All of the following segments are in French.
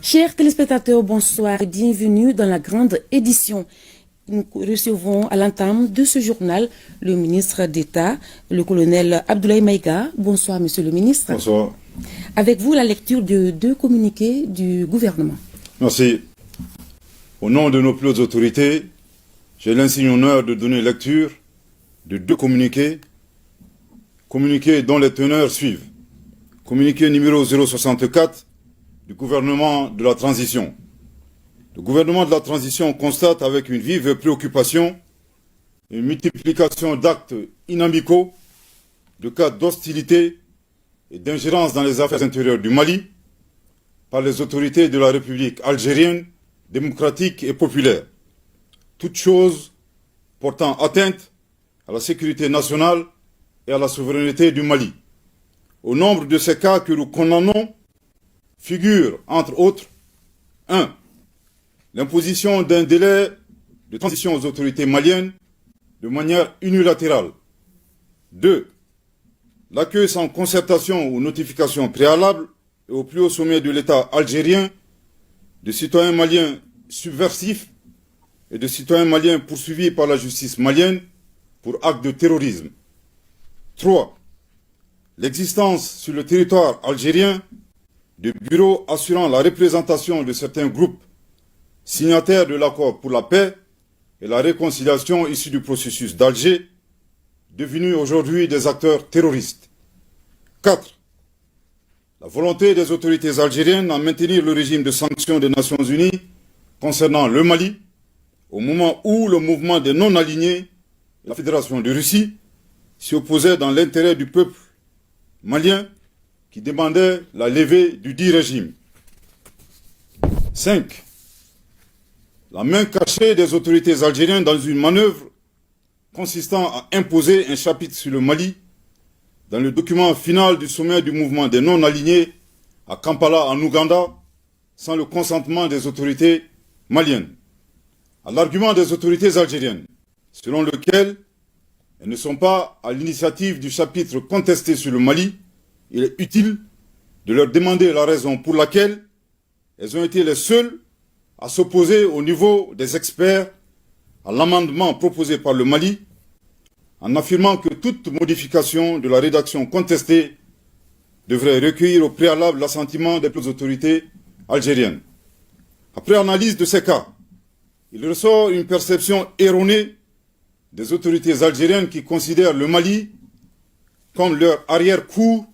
Chers téléspectateurs, bonsoir et bienvenue dans la grande édition. Nous recevons à l'entame de ce journal le ministre d'État, le colonel Abdoulaye Maïga. Bonsoir, monsieur le ministre. Bonsoir. Avec vous, la lecture de deux communiqués du gouvernement. Merci. Au nom de nos plus hautes autorités, j'ai l'insigne honneur de donner lecture de deux communiqués dont les teneurs suivent. Communiqué numéro 064 du gouvernement de la transition. Le gouvernement de la transition constate avec une vive préoccupation une multiplication d'actes inamicaux, de cas d'hostilité et d'ingérence dans les affaires intérieures du Mali par les autorités de la République algérienne, démocratique et populaire. Toutes choses portant atteinte à la sécurité nationale et à la souveraineté du Mali. Au nombre de ces cas que nous condamnons figure, entre autres, 1. L'imposition d'un délai de transition aux autorités maliennes de manière unilatérale. 2. L'accueil sans concertation ou notification préalable et au plus haut sommet de l'État algérien de citoyens maliens subversifs et de citoyens maliens poursuivis par la justice malienne pour actes de terrorisme. 3. L'existence sur le territoire algérien de bureaux assurant la représentation de certains groupes signataires de l'accord pour la paix et la réconciliation issus du processus d'Alger, devenus aujourd'hui des acteurs terroristes. 4. La volonté des autorités algériennes à maintenir le régime de sanctions des Nations Unies concernant le Mali, au moment où le mouvement des non-alignés, la Fédération de Russie, s'y opposait dans l'intérêt du peuple malien qui demandait la levée du dit régime. 5. La main cachée des autorités algériennes dans une manœuvre consistant à imposer un chapitre sur le Mali dans le document final du sommet du mouvement des non-alignés à Kampala en Ouganda sans le consentement des autorités maliennes. À l'argument des autorités algériennes, selon lequel elles ne sont pas à l'initiative du chapitre contesté sur le Mali, il est utile de leur demander la raison pour laquelle elles ont été les seules à s'opposer au niveau des experts à l'amendement proposé par le Mali, en affirmant que toute modification de la rédaction contestée devrait recueillir au préalable l'assentiment des autorités algériennes. Après analyse de ces cas, il ressort une perception erronée des autorités algériennes qui considèrent le Mali comme leur arrière-cour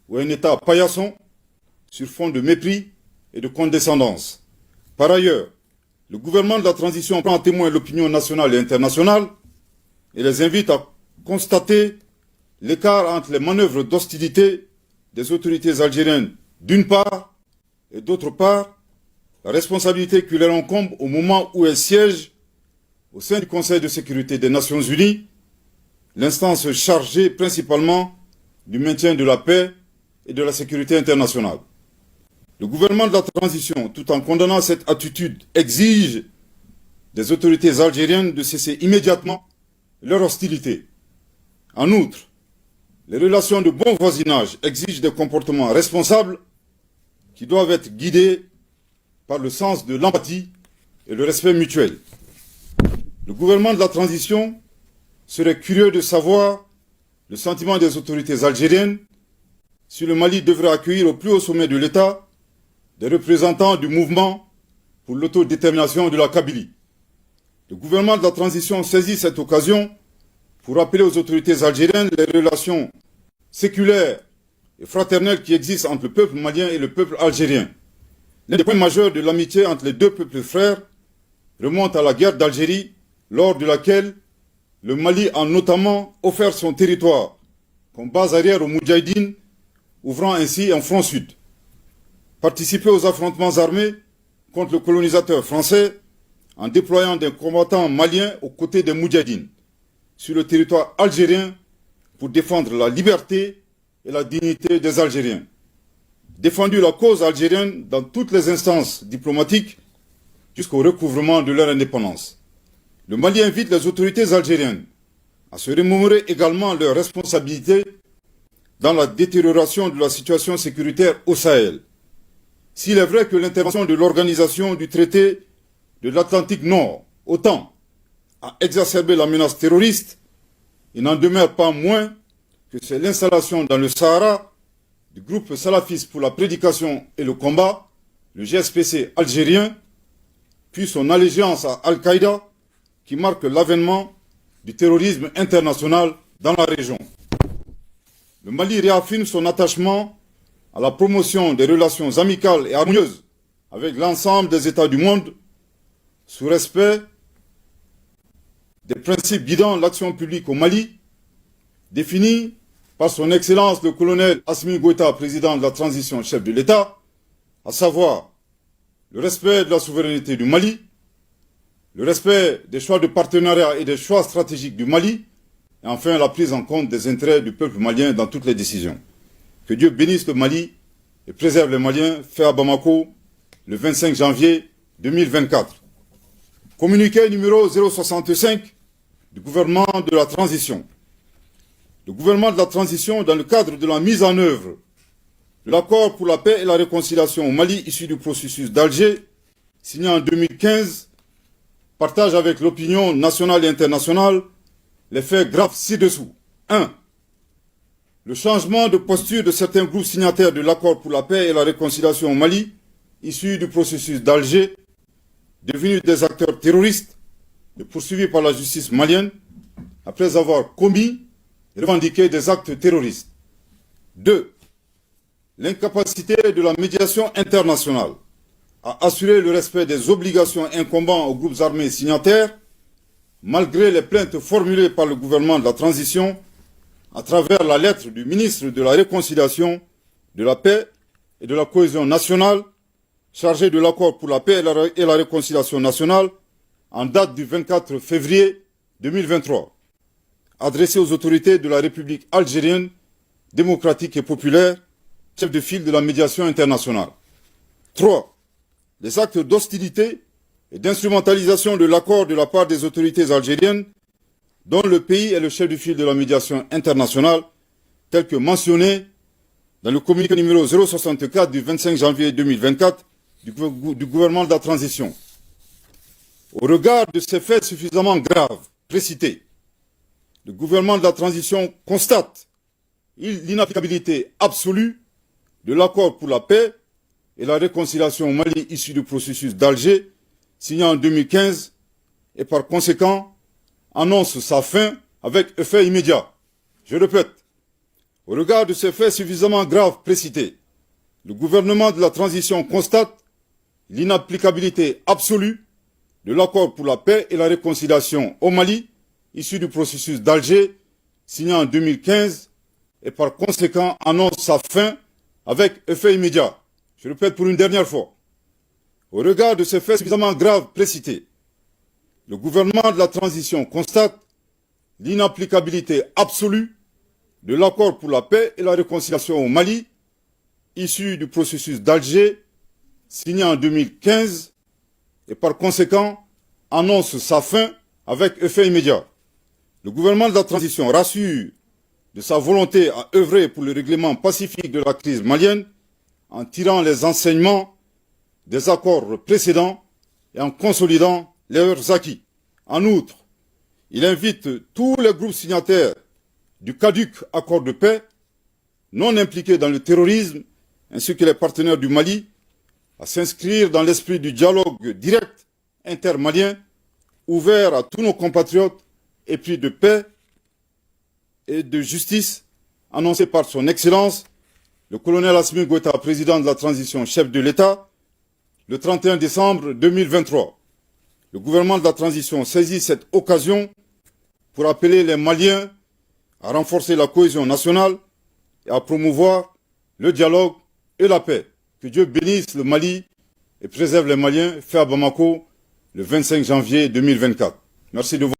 ou un État paillasson sur fond de mépris et de condescendance. Par ailleurs, le gouvernement de la transition prend en témoin l'opinion nationale et internationale et les invite à constater l'écart entre les manœuvres d'hostilité des autorités algériennes d'une part et d'autre part la responsabilité qui leur incombe au moment où elles siègent au sein du Conseil de sécurité des Nations Unies, l'instance chargée principalement du maintien de la paix et de la sécurité internationale. Le gouvernement de la transition, tout en condamnant cette attitude, exige des autorités algériennes de cesser immédiatement leur hostilité. En outre, les relations de bon voisinage exigent des comportements responsables qui doivent être guidés par le sens de l'empathie et le respect mutuel. Le gouvernement de la transition serait curieux de savoir le sentiment des autorités algériennes si le Mali devrait accueillir au plus haut sommet de l'État des représentants du mouvement pour l'autodétermination de la Kabylie. Le gouvernement de la transition saisit cette occasion pour rappeler aux autorités algériennes les relations séculaires et fraternelles qui existent entre le peuple malien et le peuple algérien. L'un des points majeurs de l'amitié entre les deux peuples frères remonte à la guerre d'Algérie, lors de laquelle le Mali a notamment offert son territoire comme base arrière aux Moudjahidines, ouvrant ainsi un front sud. Participer aux affrontements armés contre le colonisateur français en déployant des combattants maliens aux côtés des Moudjahidines sur le territoire algérien pour défendre la liberté et la dignité des Algériens. Défendu la cause algérienne dans toutes les instances diplomatiques jusqu'au recouvrement de leur indépendance. Le Mali invite les autorités algériennes à se remémorer également leurs responsabilités dans la détérioration de la situation sécuritaire au Sahel. S'il est vrai que l'intervention de l'organisation du traité de l'Atlantique Nord, OTAN, a exacerbé la menace terroriste, il n'en demeure pas moins que c'est l'installation dans le Sahara du groupe salafiste pour la prédication et le combat, le GSPC algérien, puis son allégeance à Al-Qaïda, qui marque l'avènement du terrorisme international dans la région. Le Mali réaffirme son attachement à la promotion des relations amicales et harmonieuses avec l'ensemble des États du monde, sous respect des principes guidant l'action publique au Mali, définis par son Excellence le colonel Assimi Goïta, président de la transition, chef de l'État, à savoir le respect de la souveraineté du Mali, le respect des choix de partenariat et des choix stratégiques du Mali, et enfin la prise en compte des intérêts du peuple malien dans toutes les décisions. Que Dieu bénisse le Mali et préserve les Maliens, fait à Bamako le 25 janvier 2024. Communiqué numéro 065 du gouvernement de la transition. Le gouvernement de la transition, dans le cadre de la mise en œuvre de l'accord pour la paix et la réconciliation au Mali issu du processus d'Alger, signé en 2015, partage avec l'opinion nationale et internationale les faits graves ci-dessous. 1. Le changement de posture de certains groupes signataires de l'accord pour la paix et la réconciliation au Mali, issu du processus d'Alger, devenus des acteurs terroristes et poursuivis par la justice malienne, après avoir commis et revendiqué des actes terroristes. 2. L'incapacité de la médiation internationale à assurer le respect des obligations incombant aux groupes armés signataires, malgré les plaintes formulées par le gouvernement de la transition à travers la lettre du ministre de la Réconciliation, de la Paix et de la Cohésion nationale, chargé de l'accord pour la paix et la réconciliation nationale, en date du 24 février 2023, adressé aux autorités de la République algérienne, démocratique et populaire, chef de file de la médiation internationale. 3. Les actes d'hostilité et d'instrumentalisation de l'accord de la part des autorités algériennes, dont le pays est le chef de file de la médiation internationale, tel que mentionné dans le communiqué numéro 064 du 25 janvier 2024 du gouvernement de la transition. Au regard de ces faits suffisamment graves précités, le gouvernement de la transition constate l'inapplicabilité absolue de l'accord pour la paix et la réconciliation au Mali issu du processus d'Alger, signé en 2015, et par conséquent annonce sa fin avec effet immédiat. Je répète, au regard de ces faits suffisamment graves précités, le gouvernement de la transition constate l'inapplicabilité absolue de l'accord pour la paix et la réconciliation au Mali, issu du processus d'Alger, signé en 2015, et par conséquent annonce sa fin avec effet immédiat. Je répète pour une dernière fois. Au regard de ces faits suffisamment graves précités, le gouvernement de la transition constate l'inapplicabilité absolue de l'accord pour la paix et la réconciliation au Mali, issu du processus d'Alger, signé en 2015, et par conséquent annonce sa fin avec effet immédiat. Le gouvernement de la transition rassure de sa volonté à œuvrer pour le règlement pacifique de la crise malienne en tirant les enseignements des accords précédents et en consolidant leurs acquis. En outre, il invite tous les groupes signataires du caduc accord de paix, non impliqués dans le terrorisme, ainsi que les partenaires du Mali, à s'inscrire dans l'esprit du dialogue direct intermalien, ouvert à tous nos compatriotes, épris de paix et de justice, annoncé par son Excellence, le colonel Assimi Goïta, président de la transition, chef de l'État, le 31 décembre 2023. Le gouvernement de la transition saisit cette occasion pour appeler les Maliens à renforcer la cohésion nationale et à promouvoir le dialogue et la paix. Que Dieu bénisse le Mali et préserve les Maliens, fait à Bamako le 25 janvier 2024. Merci de votre